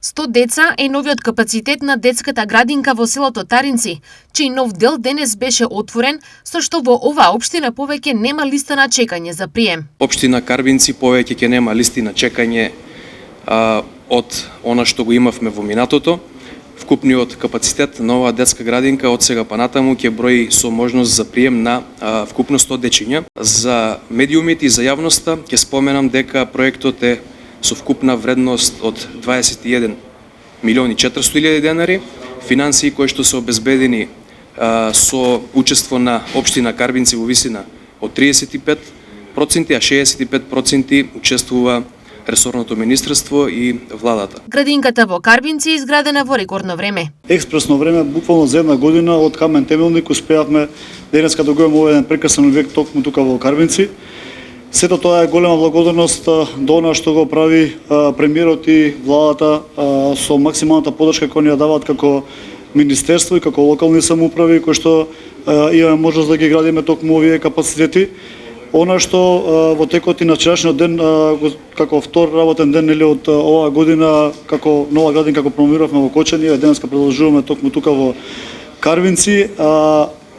100 деца е новиот капацитет на детската градинка во селото Таринци, чиј нов дел денес беше отворен, со што во оваа општина повеќе нема листа на чекање за прием. Општина Карбинци повеќе ќе нема листи на чекање од она што го имавме во минатото. Вкупниот капацитет на оваа детска градинка од сега па натаму ќе брои со можност за прием на вкупно 100 дечиња. За медиумите и за јавноста ќе споменам дека проектот е со вкупна вредност од 21 милиони 400 илјади денари, финансии кои што се обезбедени со учество на општина Карбинци во висина од 35%, а 65% учествува ресорното министерство и владата. Градинката во Карбинци е изградена во рекордно време. Експресно време, буквално за една година од камен темелник успеавме денеска да го имаме еден прекрасен објект токму тука во Карбинци. Сето тоа е голема благодарност до она што го прави премиерот и владата со максималната поддршка која ни ја даваат како министерство и како локални самоуправи кои што имаме можност да ги градиме токму овие капацитети. Она што во текот и на вчерашниот ден како втор работен ден од оваа година како нова градинка како промовиравме во Кочани, денеска продолжуваме токму тука во Карбинци.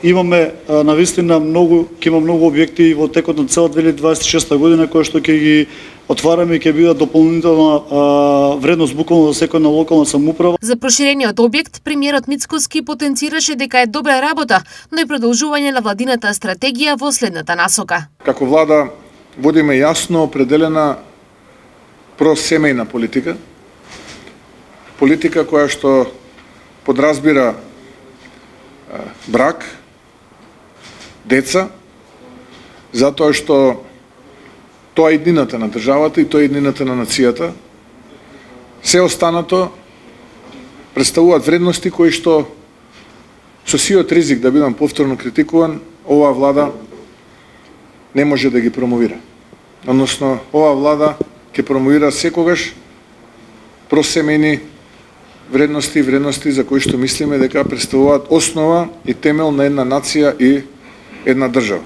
Имаме навистина ќе има многу објекти во текот на цела 2026 година кои што ќе ги отвараме и ќе бидат дополнителна вредност буквално за секоја локална самоуправа. За проширениот објект премиерот Мицкоски потенцираше дека е добра работа, но и продолжување на владината стратегија во следната насока. Како влада водиме јасно определена просемејна политика. Политика која што подразбира брак, деца, затоа што тоа е иднината на државата и тоа е иднината на нацијата. Се останато представуваат вредности кои што со сиот ризик да бидам повторно критикуван, оваа влада не може да ги промовира. Односно, оваа влада ќе промовира секогаш просемени вредности за кои што мислиме дека представуваат основа и темел на една нација и една држава.